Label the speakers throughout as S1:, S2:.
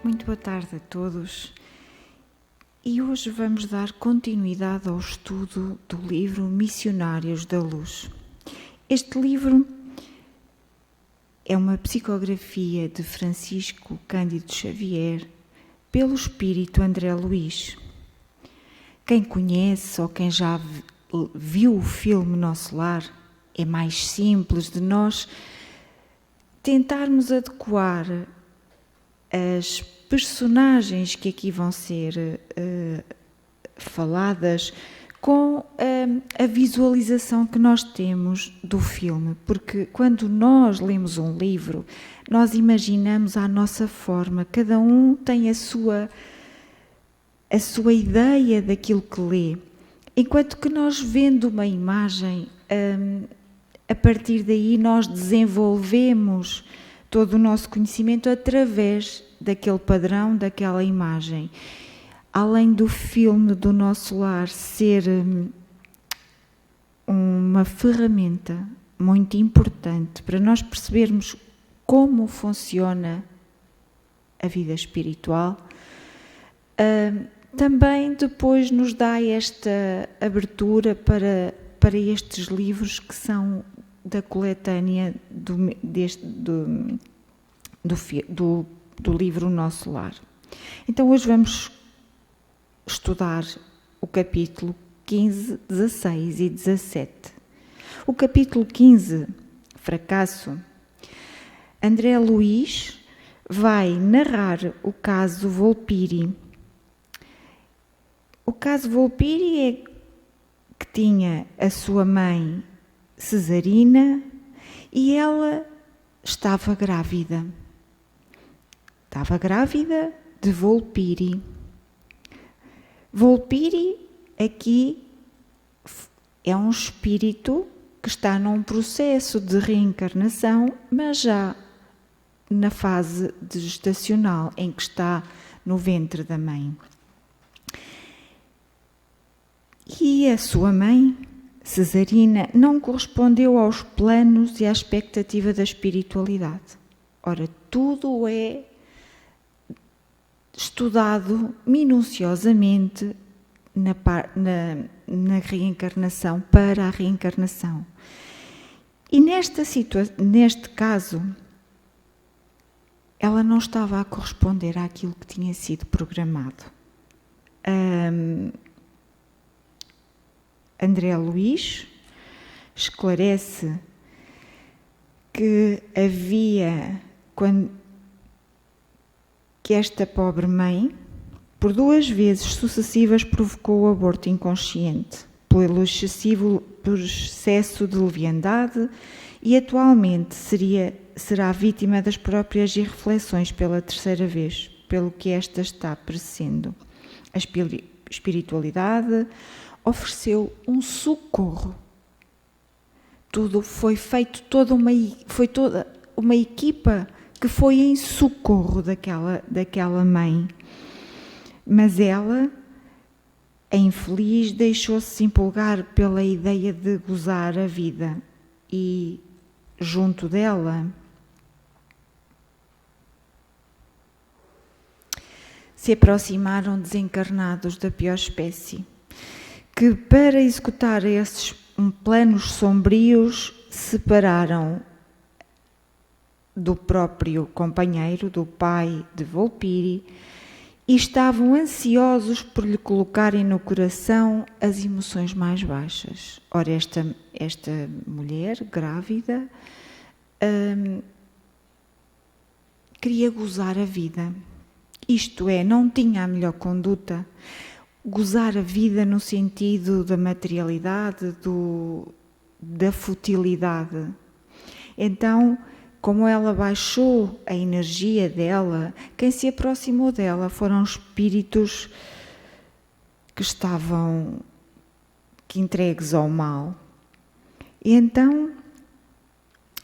S1: Muito boa tarde a todos. E hoje vamos dar continuidade ao estudo do livro Missionários da Luz. Este livro é uma psicografia de Francisco Cândido Xavier pelo espírito André Luiz. Quem conhece ou quem já viu o filme Nosso Lar, é mais simples de nós tentarmos adequar as personagens que aqui vão ser faladas com a visualização que nós temos do filme, porque quando nós lemos um livro, nós imaginamos à nossa forma, cada um tem a sua ideia daquilo que lê, enquanto que nós vendo uma imagem, a partir daí nós desenvolvemos todo o nosso conhecimento através daquele padrão, daquela imagem. Além do filme do Nosso Lar ser uma ferramenta muito importante para nós percebermos como funciona a vida espiritual, também depois nos dá esta abertura para estes livros que são da coletânea do livro Nosso Lar. Então hoje vamos estudar o capítulo 15, 16 e 17. O capítulo 15, Fracasso, André Luiz vai narrar o caso Volpiri. O caso Volpiri é que tinha a sua mãe Cesarina e ela estava grávida. Estava grávida de Volpiri. Volpiri aqui é um espírito que está num processo de reencarnação, mas já na fase gestacional, em que está no ventre da mãe. E a sua mãe, Cesarina, não correspondeu aos planos e à expectativa da espiritualidade. Ora, tudo é estudado minuciosamente na reencarnação, para a reencarnação. E neste caso, ela não estava a corresponder àquilo que tinha sido programado. André Luiz esclarece que que esta pobre mãe, por 2 vezes sucessivas, provocou o aborto inconsciente, pelo excesso de leviandade, e atualmente será vítima das próprias irreflexões pela 3ª vez, pelo que esta está padecendo. A espiritualidade ofereceu um socorro. Foi toda uma equipa que foi em socorro daquela mãe. Mas ela, a infeliz, deixou-se empolgar pela ideia de gozar a vida e, junto dela, se aproximaram desencarnados da pior espécie, que para executar esses planos sombrios separaram do próprio companheiro, do pai de Volpiri, e estavam ansiosos por lhe colocarem no coração as emoções mais baixas. Ora, esta mulher grávida queria gozar a vida. Isto é, não tinha a melhor conduta. Gozar a vida no sentido da materialidade, da futilidade. Então, como ela baixou a energia dela, quem se aproximou dela foram espíritos que estavam entregues ao mal. E então,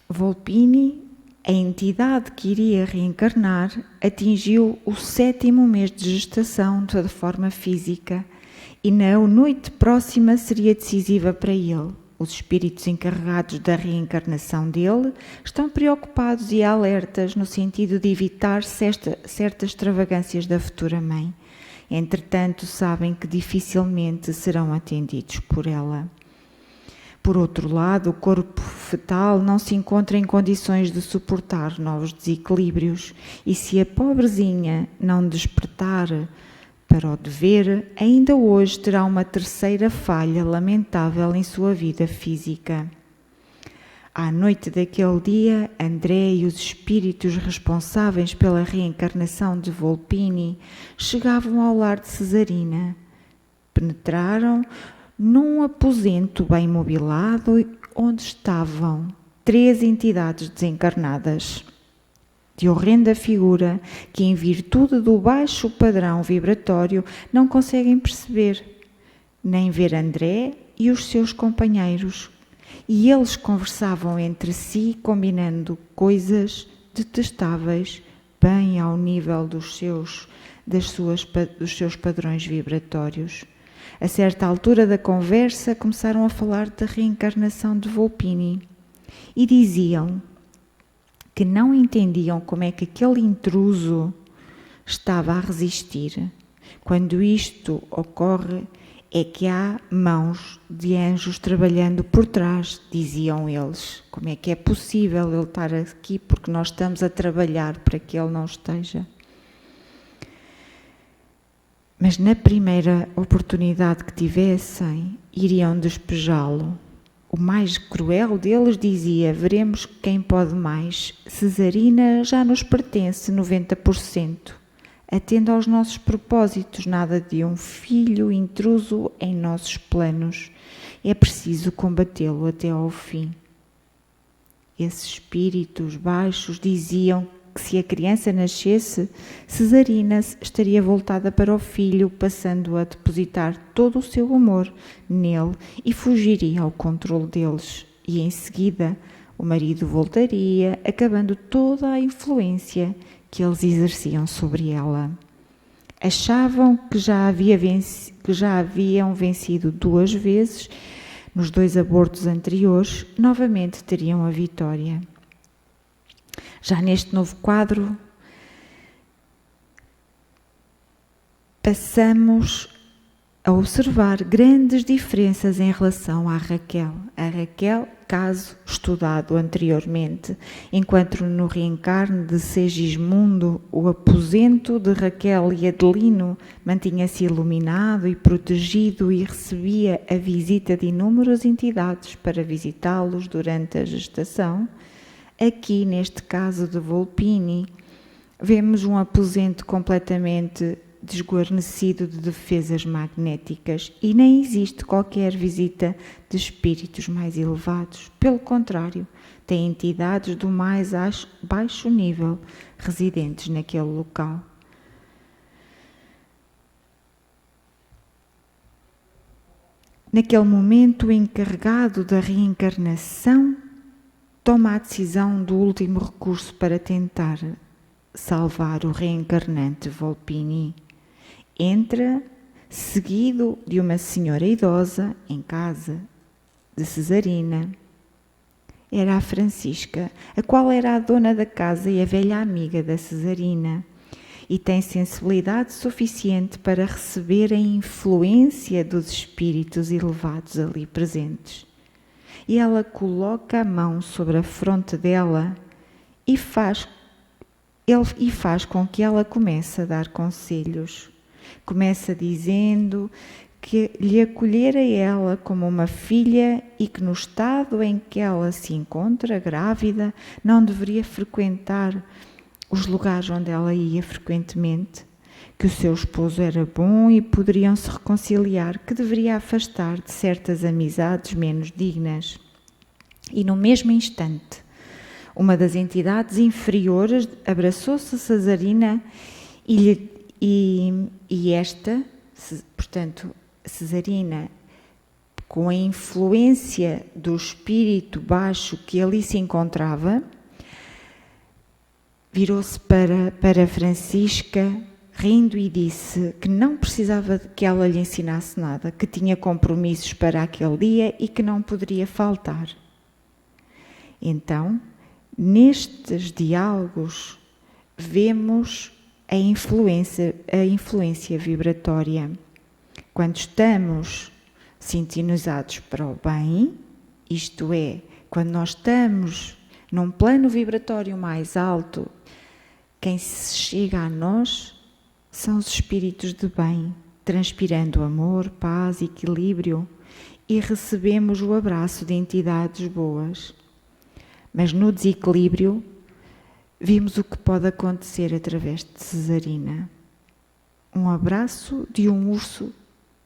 S1: Volpini, a entidade que iria reencarnar, atingiu o 7º mês de gestação de forma física e na noite próxima seria decisiva para ele, Os espíritos encarregados da reencarnação dele estão preocupados e alertas no sentido de evitar certas extravagâncias da futura mãe. Entretanto, sabem que dificilmente serão atendidos por ela. Por outro lado, o corpo fetal não se encontra em condições de suportar novos desequilíbrios e se a pobrezinha não despertar para o dever, ainda hoje terá uma terceira falha lamentável em sua vida física. À noite daquele dia, André e os espíritos responsáveis pela reencarnação de Volpini chegavam ao lar de Cesarina. Penetraram num aposento bem mobilado onde estavam 3 entidades desencarnadas, de horrenda figura que, em virtude do baixo padrão vibratório, não conseguem perceber, nem ver André e os seus companheiros. E eles conversavam entre si, combinando coisas detestáveis, bem ao nível dos seus padrões vibratórios. A certa altura da conversa, começaram a falar da reencarnação de Volpini e diziam que não entendiam como é que aquele intruso estava a resistir. Quando isto ocorre, é que há mãos de anjos trabalhando por trás, diziam eles. Como é que é possível ele estar aqui porque nós estamos a trabalhar para que ele não esteja? Mas na primeira oportunidade que tivessem, iriam despejá-lo. O mais cruel deles dizia: veremos quem pode mais. Cesarina já nos pertence 90%. Atenda aos nossos propósitos, nada de um filho intruso em nossos planos. É preciso combatê-lo até ao fim. Esses espíritos baixos diziam que se a criança nascesse, Cesarina estaria voltada para o filho, passando a depositar todo o seu amor nele e fugiria ao controle deles. E em seguida o marido voltaria, acabando toda a influência que eles exerciam sobre ela. Achavam que já haviam vencido 2 vezes, nos 2 abortos anteriores, novamente teriam a vitória. Já neste novo quadro, passamos a observar grandes diferenças em relação à Raquel. A Raquel, caso estudado anteriormente, enquanto no reencarne de Segismundo, o aposento de Raquel e Adelino mantinha-se iluminado e protegido e recebia a visita de inúmeras entidades para visitá-los durante a gestação. Aqui, neste caso de Volpini, vemos um aposento completamente desguarnecido de defesas magnéticas e nem existe qualquer visita de espíritos mais elevados. Pelo contrário, tem entidades do mais baixo nível residentes naquele local. Naquele momento, o encarregado da reencarnação toma a decisão do último recurso para tentar salvar o reencarnante Volpini. Entra, seguido de uma senhora idosa, em casa de Cesarina. Era a Francisca, a qual era a dona da casa e a velha amiga da Cesarina, e tem sensibilidade suficiente para receber a influência dos espíritos elevados ali presentes. E ela coloca a mão sobre a fronte dela e faz com que ela comece a dar conselhos. Começa dizendo que lhe acolhera ela como uma filha e que no estado em que ela se encontra, grávida, não deveria frequentar os lugares onde ela ia frequentemente, que o seu esposo era bom e poderiam se reconciliar, que deveria afastar de certas amizades menos dignas. E no mesmo instante, uma das entidades inferiores abraçou-se a Cesarina e esta, portanto, Cesarina, com a influência do espírito baixo que ali se encontrava, virou-se para Francisca, rindo, e disse que não precisava que ela lhe ensinasse nada, que tinha compromissos para aquele dia e que não poderia faltar. Então, nestes diálogos, vemos a influência vibratória. Quando estamos sintonizados para o bem, isto é, quando nós estamos num plano vibratório mais alto, quem se chega a nós são os espíritos de bem, transpirando amor, paz, equilíbrio, e recebemos o abraço de entidades boas. Mas no desequilíbrio, vimos o que pode acontecer através de Cesarina. Um abraço de um urso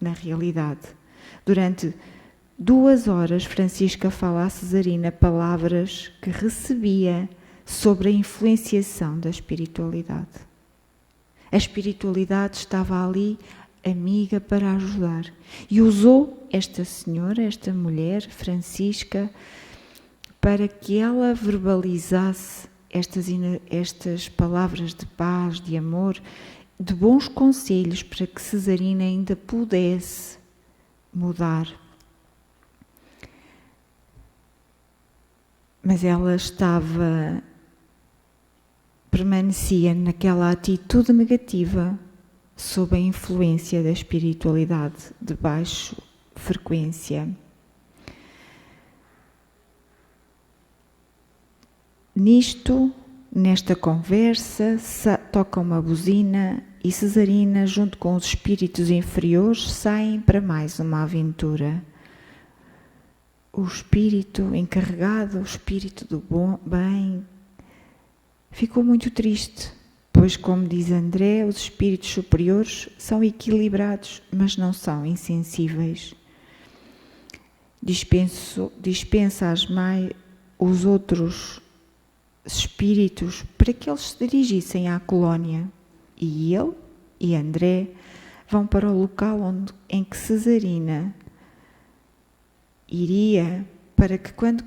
S1: na realidade. Durante 2 horas, Francisca fala a Cesarina palavras que recebia sobre a influenciação da espiritualidade. A espiritualidade estava ali, amiga, para ajudar. E usou esta senhora, esta mulher, Francisca, para que ela verbalizasse estas palavras de paz, de amor, de bons conselhos para que Cesarina ainda pudesse mudar. Mas ela permanecia naquela atitude negativa sob a influência da espiritualidade de baixa frequência. Nesta conversa, toca uma buzina e Cesarina, junto com os espíritos inferiores, saem para mais uma aventura. O espírito encarregado, o espírito do bem, ficou muito triste, pois, como diz André, os espíritos superiores são equilibrados, mas não são insensíveis. Dispensa os outros espíritos para que eles se dirigissem à colónia, e ele e André vão para o local em que Cesarina iria, para que quando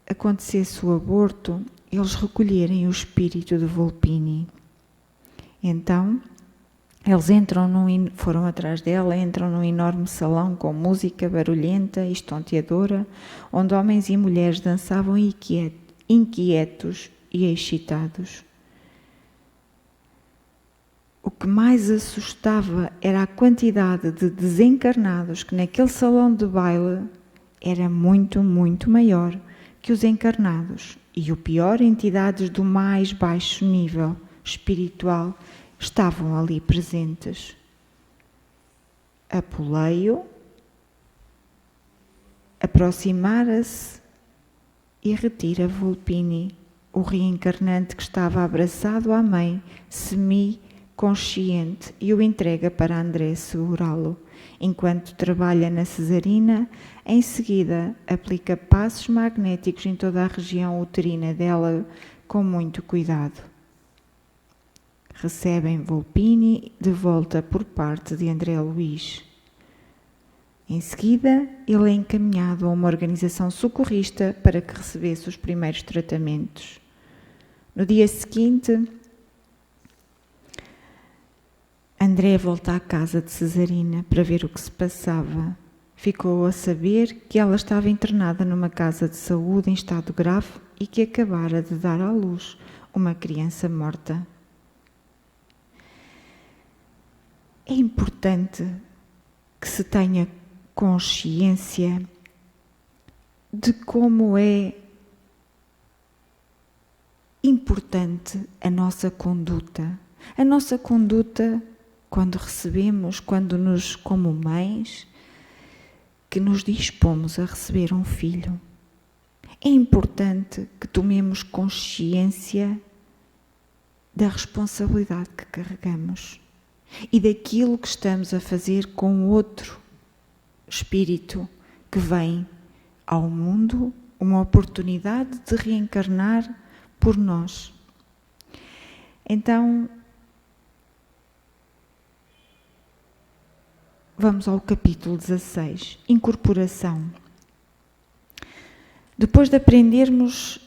S1: acontecesse o aborto, eles recolherem o espírito de Volpini. Então, eles foram atrás dela, entram num enorme salão com música barulhenta e estonteadora, onde homens e mulheres dançavam inquietos e excitados. O que mais assustava era a quantidade de desencarnados que naquele salão de baile era muito, muito maior que os encarnados. E o pior, entidades do mais baixo nível espiritual estavam ali presentes. Apuleio aproximara-se e retira Volpini, o reencarnante que estava abraçado à mãe, semi-consciente, e o entrega para André segurá-lo. Enquanto trabalha na Cesarina, em seguida aplica passos magnéticos em toda a região uterina dela com muito cuidado. Recebem Volpini de volta por parte de André Luís. Em seguida, ele é encaminhado a uma organização socorrista para que recebesse os primeiros tratamentos. No dia seguinte, André volta à casa de Cesarina para ver o que se passava. Ficou a saber que ela estava internada numa casa de saúde em estado grave e que acabara de dar à luz uma criança morta. É importante que se tenha consciência de como é importante a nossa conduta. A nossa conduta quando recebemos, como mães, que nos dispomos a receber um filho. É importante que tomemos consciência da responsabilidade que carregamos e daquilo que estamos a fazer com outro espírito que vem ao mundo, uma oportunidade de reencarnar por nós. Então, vamos ao capítulo 16, incorporação. Depois de aprendermos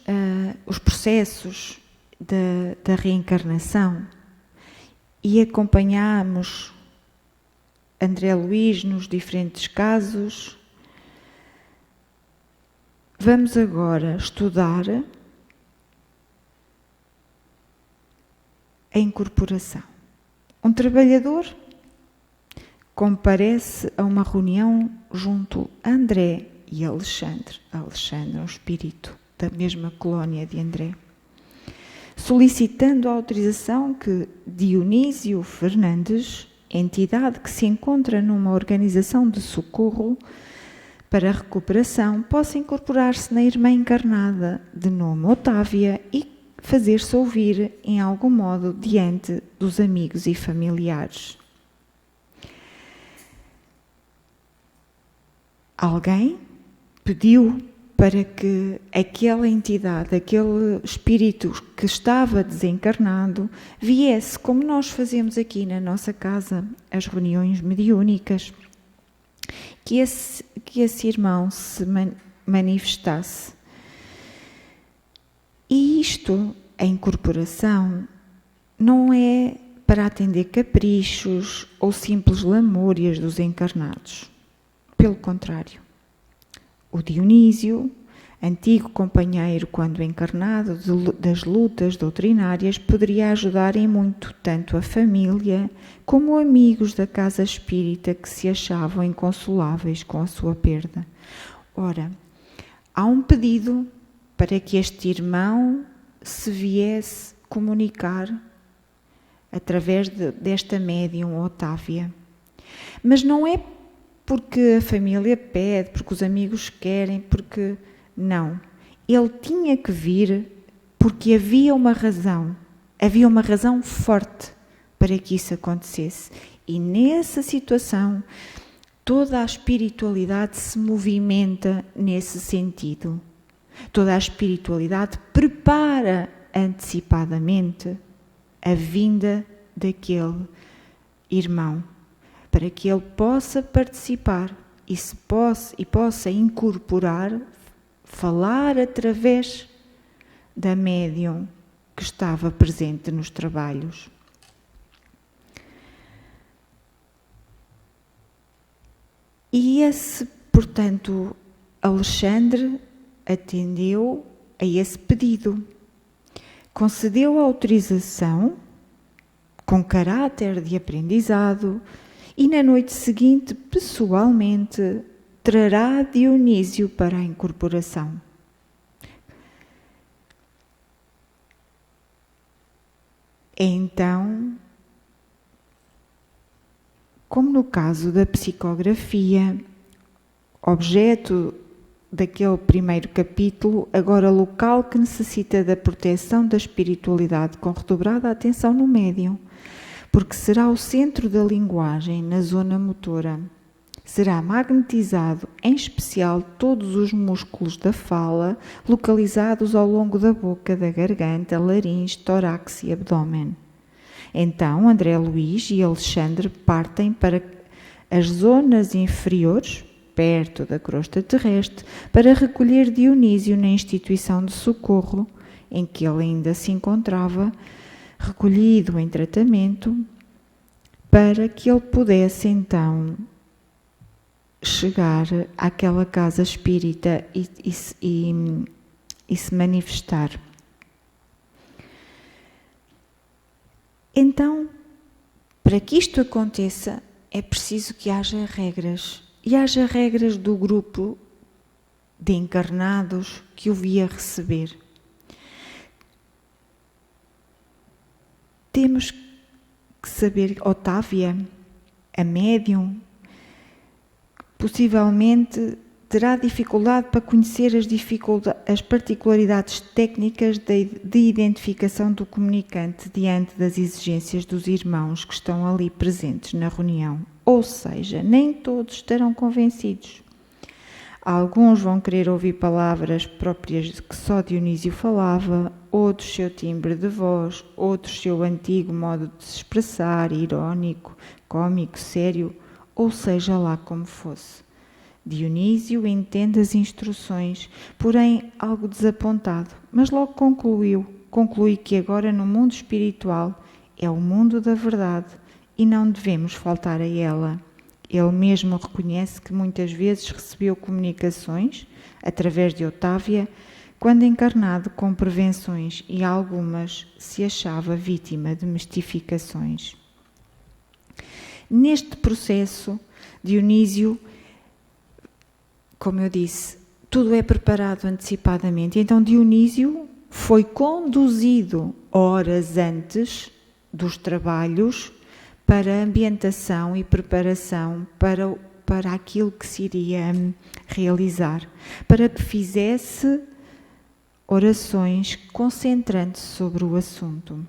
S1: os processos da reencarnação e acompanhámos André Luís nos diferentes casos. Vamos agora estudar a incorporação. Um trabalhador comparece a uma reunião junto a André e Alexandre. Alexandre é um espírito da mesma colónia de André, solicitando a autorização que Dionísio Fernandes, entidade que se encontra numa organização de socorro para a recuperação, possa incorporar-se na irmã encarnada de nome Otávia e fazer-se ouvir em algum modo diante dos amigos e familiares. Alguém pediu para que aquela entidade, aquele espírito que estava desencarnado, viesse, como nós fazemos aqui na nossa casa, as reuniões mediúnicas, que esse irmão se manifestasse. E isto, a incorporação, não é para atender caprichos ou simples lamúrias dos encarnados. Pelo contrário, o Dionísio, antigo companheiro quando encarnado das lutas doutrinárias, poderia ajudar em muito tanto a família como amigos da casa espírita que se achavam inconsoláveis com a sua perda. Ora, há um pedido para que este irmão se viesse comunicar através desta médium Otávia. Mas não é porque a família pede, porque os amigos querem, porque... Não. Ele tinha que vir porque havia uma razão forte para que isso acontecesse. E nessa situação, toda a espiritualidade se movimenta nesse sentido. Toda a espiritualidade prepara antecipadamente a vinda daquele irmão, para que ele possa participar e possa incorporar, falar através da médium que estava presente nos trabalhos. E portanto, Alexandre atendeu a esse pedido, concedeu a autorização com caráter de aprendizado e na noite seguinte, pessoalmente, trará Dionísio para a incorporação. Então, como no caso da psicografia, objeto daquele primeiro capítulo, agora local que necessita da proteção da espiritualidade com redobrada atenção no médium, porque será o centro da linguagem na zona motora. Será magnetizado, em especial, todos os músculos da fala, localizados ao longo da boca, da garganta, laringe, tórax e abdômen. Então, André Luís e Alexandre partem para as zonas inferiores, perto da crosta terrestre, para recolher Dionísio na instituição de socorro, em que ele ainda se encontrava, recolhido em tratamento, para que ele pudesse, então, chegar àquela casa espírita e se manifestar. Então, para que isto aconteça, é preciso que haja regras. E haja regras do grupo de encarnados que o via receber. Temos que saber, Otávia, a médium, possivelmente terá dificuldade para conhecer as particularidades técnicas de identificação do comunicante diante das exigências dos irmãos que estão ali presentes na reunião. Ou seja, nem todos estarão convencidos. Alguns vão querer ouvir palavras próprias que só Dionísio falava, outros seu timbre de voz, outros seu antigo modo de se expressar, irónico, cômico, sério, ou seja lá como fosse. Dionísio entende as instruções, porém algo desapontado, mas logo conclui que agora no mundo espiritual é o mundo da verdade e não devemos faltar a ela. Ele mesmo reconhece que muitas vezes recebeu comunicações, através de Otávia, quando encarnado com prevenções, e algumas se achava vítima de mistificações. Neste processo, Dionísio, como eu disse, tudo é preparado antecipadamente. Então Dionísio foi conduzido horas antes dos trabalhos para a ambientação e preparação para aquilo que se iria realizar, para que fizesse orações concentrando-se sobre o assunto.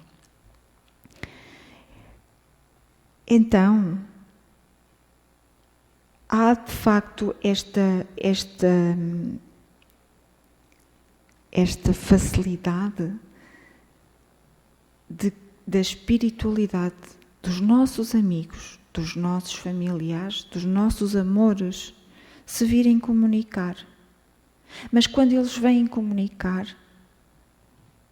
S1: Então, há de facto esta facilidade da espiritualidade dos nossos amigos, dos nossos familiares, dos nossos amores, se virem comunicar. Mas quando eles vêm comunicar,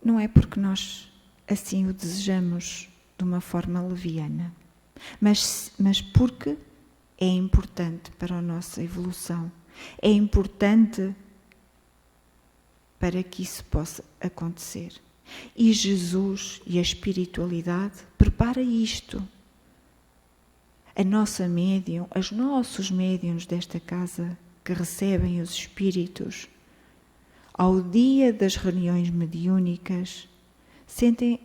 S1: não é porque nós assim o desejamos de uma forma leviana, mas porque é importante para a nossa evolução, é importante para que isso possa acontecer. E Jesus e a espiritualidade prepara isto. A nossa médium, os nossos médiuns desta casa que recebem os espíritos, ao dia das reuniões mediúnicas,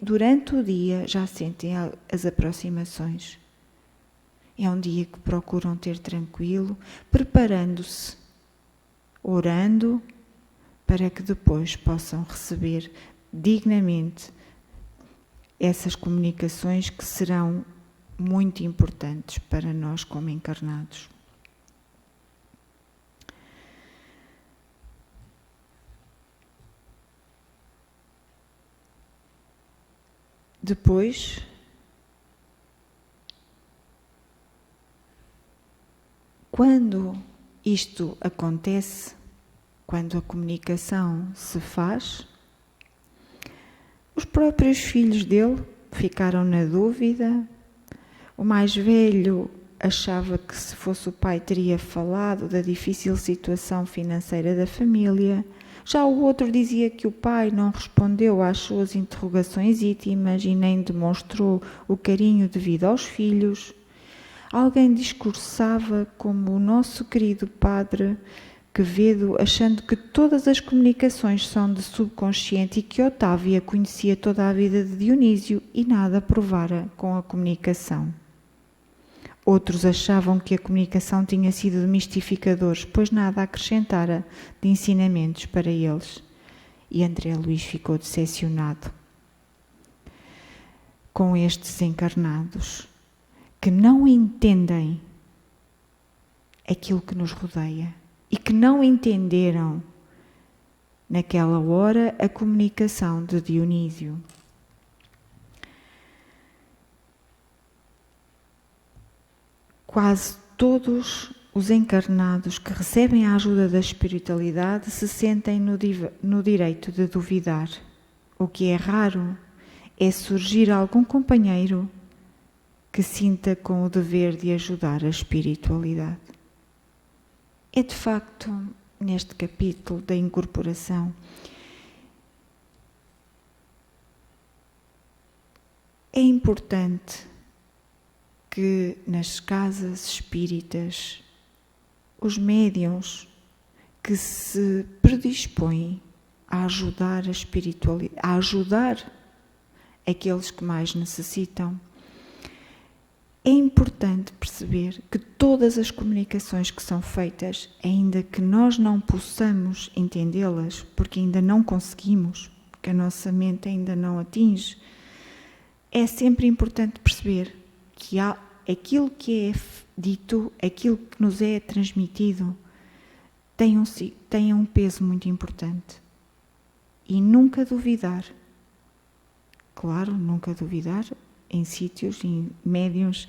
S1: durante o dia já sentem as aproximações. É um dia que procuram ter tranquilo, preparando-se, orando, para que depois possam receber dignamente essas comunicações que serão muito importantes para nós como encarnados. Depois, quando isto acontece, quando a comunicação se faz, os próprios filhos dele ficaram na dúvida. O mais velho achava que, se fosse o pai, teria falado da difícil situação financeira da família. Já o outro dizia que o pai não respondeu às suas interrogações íntimas e nem demonstrou o carinho devido aos filhos. Alguém discursava como o nosso querido padre Quevedo, achando que todas as comunicações são de subconsciente e que Otávia conhecia toda a vida de Dionísio e nada provara com a comunicação. Outros achavam que a comunicação tinha sido de mistificadores, pois nada acrescentara de ensinamentos para eles. E André Luís ficou decepcionado com estes encarnados que não entendem aquilo que nos rodeia e que não entenderam naquela hora a comunicação de Dionísio. Quase todos os encarnados que recebem a ajuda da espiritualidade se sentem no direito de duvidar. O que é raro é surgir algum companheiro que sinta com o dever de ajudar a espiritualidade. É de facto, neste capítulo da incorporação, é importante que nas casas espíritas os médiuns que se predispõem a ajudar a espiritualidade, a ajudar aqueles que mais necessitam, é importante perceber que todas as comunicações que são feitas, ainda que nós não possamos entendê-las, porque ainda não conseguimos, porque a nossa mente ainda não atinge, é sempre importante perceber que aquilo que é dito, aquilo que nos é transmitido, tem um peso muito importante. E nunca duvidar. Claro, nunca duvidar em sítios, em médiuns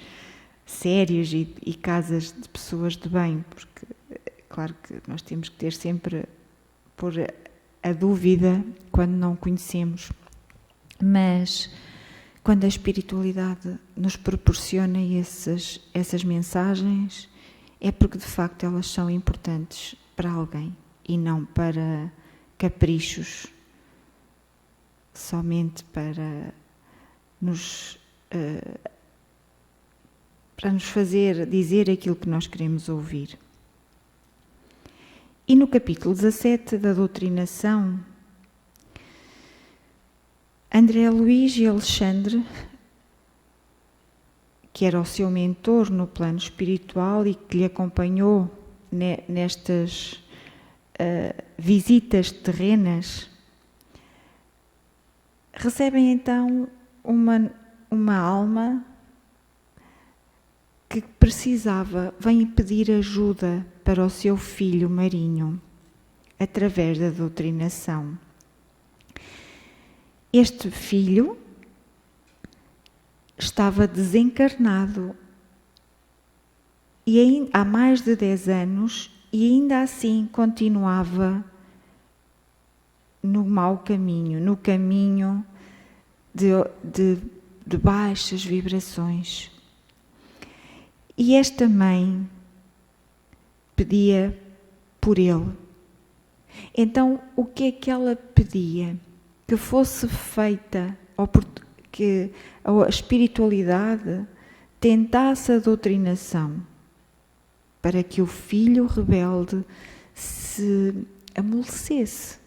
S1: sérios e casas de pessoas de bem, porque claro que nós temos que ter sempre por a dúvida quando não conhecemos. Mas quando a espiritualidade nos proporciona essas mensagens, é porque de facto elas são importantes para alguém e não para caprichos, somente para nos fazer dizer aquilo que nós queremos ouvir. E no capítulo 17 da doutrinação, André Luiz e Alexandre, que era o seu mentor no plano espiritual e que lhe acompanhou nestas visitas terrenas, recebem então uma alma que precisava, vem pedir ajuda para o seu filho Marinho, através da doutrinação. Este filho estava desencarnado e há mais de 10 anos e ainda assim continuava no mau caminho, no caminho de baixas vibrações. E esta mãe pedia por ele. Então, o que é que ela pedia? Que fosse feita, ou que a espiritualidade tentasse a doutrinação para que o filho rebelde se amolecesse,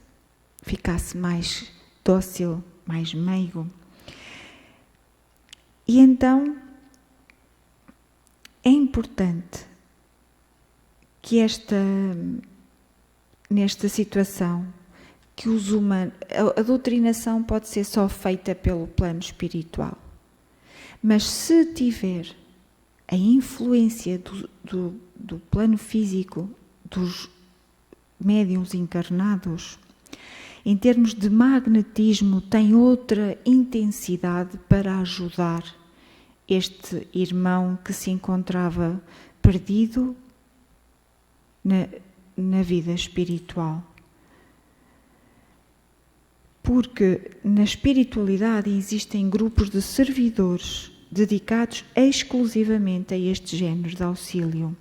S1: ficasse mais dócil, mais meigo. E então é importante que nesta situação, que os humanos, a doutrinação pode ser só feita pelo plano espiritual, mas se tiver a influência do plano físico, dos médiuns encarnados, em termos de magnetismo, tem outra intensidade para ajudar este irmão que se encontrava perdido na vida espiritual. Porque na espiritualidade existem grupos de servidores dedicados exclusivamente a este género de auxílio.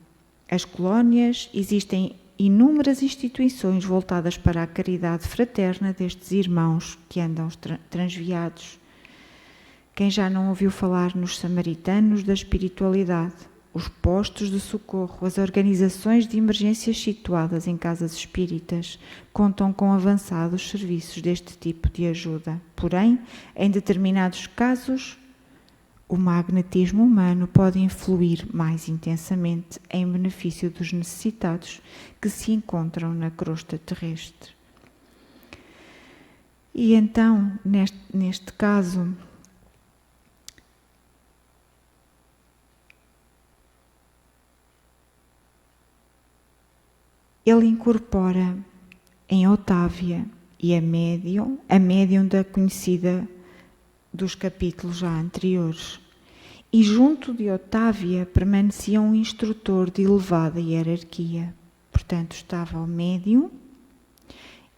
S1: As colónias, existem inúmeras instituições voltadas para a caridade fraterna destes irmãos que andam transviados. Quem já não ouviu falar nos samaritanos da espiritualidade, os postos de socorro, as organizações de emergências situadas em casas espíritas contam com avançados serviços deste tipo de ajuda. Porém, em determinados casos, o magnetismo humano pode influir mais intensamente em benefício dos necessitados que se encontram na crosta terrestre. E então, neste caso, ele incorpora em Otávia e a médium da conhecida dos capítulos já anteriores. E junto de Otávia permanecia um instrutor de elevada hierarquia. Portanto, estava o médium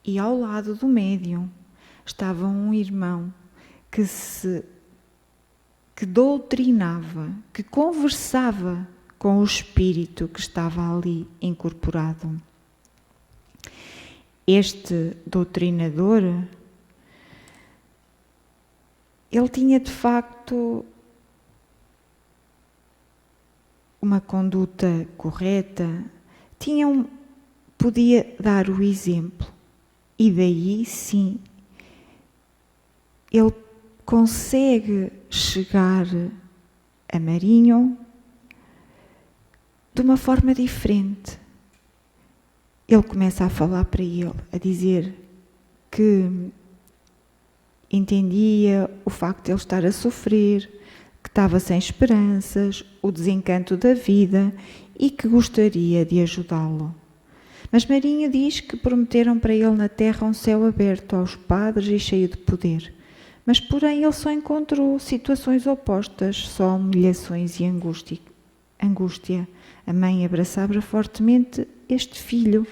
S1: e ao lado do médium estava um irmão que doutrinava, que conversava com o espírito que estava ali incorporado. Este doutrinador, ele tinha de facto uma conduta correta, podia dar o exemplo e daí sim ele consegue chegar a Marinho de uma forma diferente. Ele começa a falar para ele, a dizer que entendia o facto de ele estar a sofrer, que estava sem esperanças, o desencanto da vida e que gostaria de ajudá-lo. Mas Marinho diz que prometeram para ele na terra um céu aberto aos padres e cheio de poder. Mas, porém, ele só encontrou situações opostas, só humilhações e angústia. A mãe abraçava fortemente este filho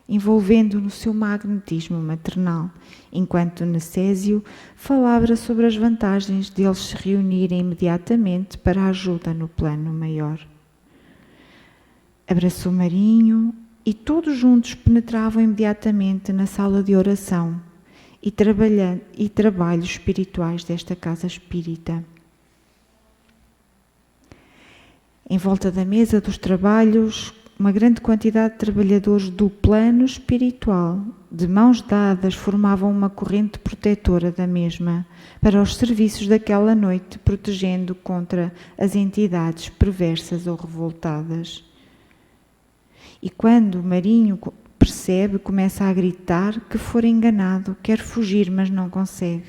S1: envolvendo no seu magnetismo maternal, enquanto Necésio falava sobre as vantagens de eles se reunirem imediatamente para a ajuda no plano maior. Abraçou Marinho e todos juntos penetravam imediatamente na sala de oração e trabalhos espirituais desta casa espírita. Em volta da mesa dos trabalhos, uma grande quantidade de trabalhadores do plano espiritual, de mãos dadas, formavam uma corrente protetora da mesma para os serviços daquela noite, protegendo contra as entidades perversas ou revoltadas. E quando Marinho percebe, começa a gritar que for enganado, quer fugir, mas não consegue.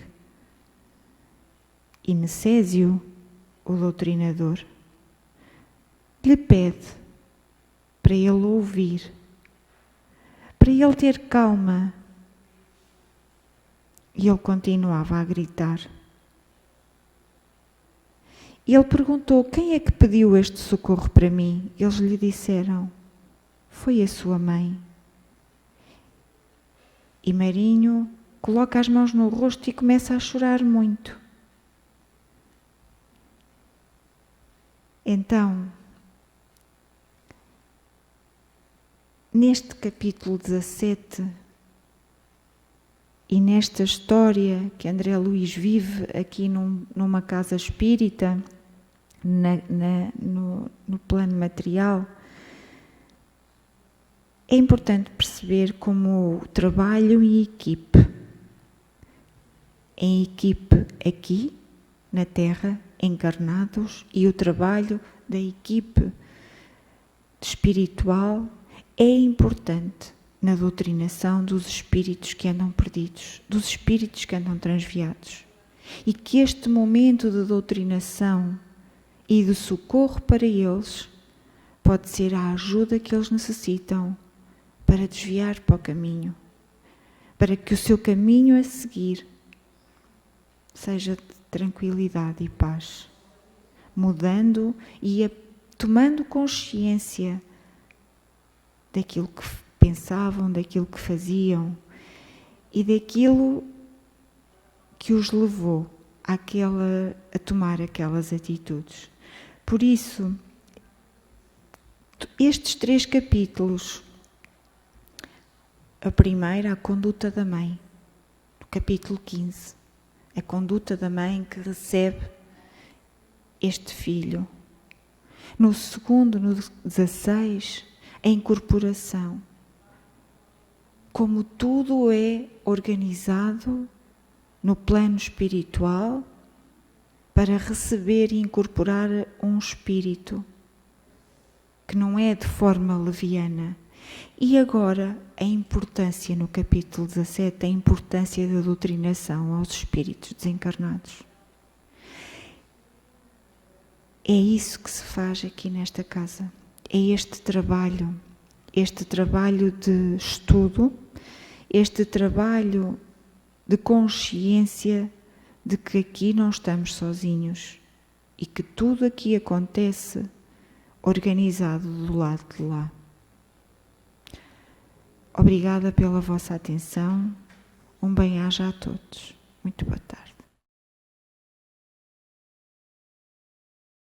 S1: E Necésio, o doutrinador, lhe pede para ele ouvir, para ele ter calma. E ele continuava a gritar. E ele perguntou: quem é que pediu este socorro para mim? Eles lhe disseram: foi a sua mãe. E Marinho coloca as mãos no rosto e começa a chorar muito. Então, neste capítulo 17 e nesta história que André Luiz vive aqui numa casa espírita, no plano material, é importante perceber como o trabalho em equipe aqui na Terra, encarnados, e o trabalho da equipe espiritual é importante na doutrinação dos espíritos que andam perdidos, dos espíritos que andam transviados. E que este momento de doutrinação e de socorro para eles pode ser a ajuda que eles necessitam para desviar para o caminho, para que o seu caminho a seguir seja de tranquilidade e paz, mudando e tomando consciência daquilo que pensavam, daquilo que faziam e daquilo que os levou a tomar aquelas atitudes. Por isso, estes 3 capítulos, a primeira, a conduta da mãe, no capítulo 15, a conduta da mãe que recebe este filho. No segundo, no 16, a incorporação. Como tudo é organizado no plano espiritual para receber e incorporar um espírito que não é de forma leviana. E agora a importância, no capítulo 17, a importância da doutrinação aos espíritos desencarnados. É isso que se faz aqui nesta casa. É este trabalho de estudo, este trabalho de consciência de que aqui não estamos sozinhos e que tudo aqui acontece organizado do lado de lá. Obrigada pela vossa atenção. Um bem-aja a todos. Muito boa tarde.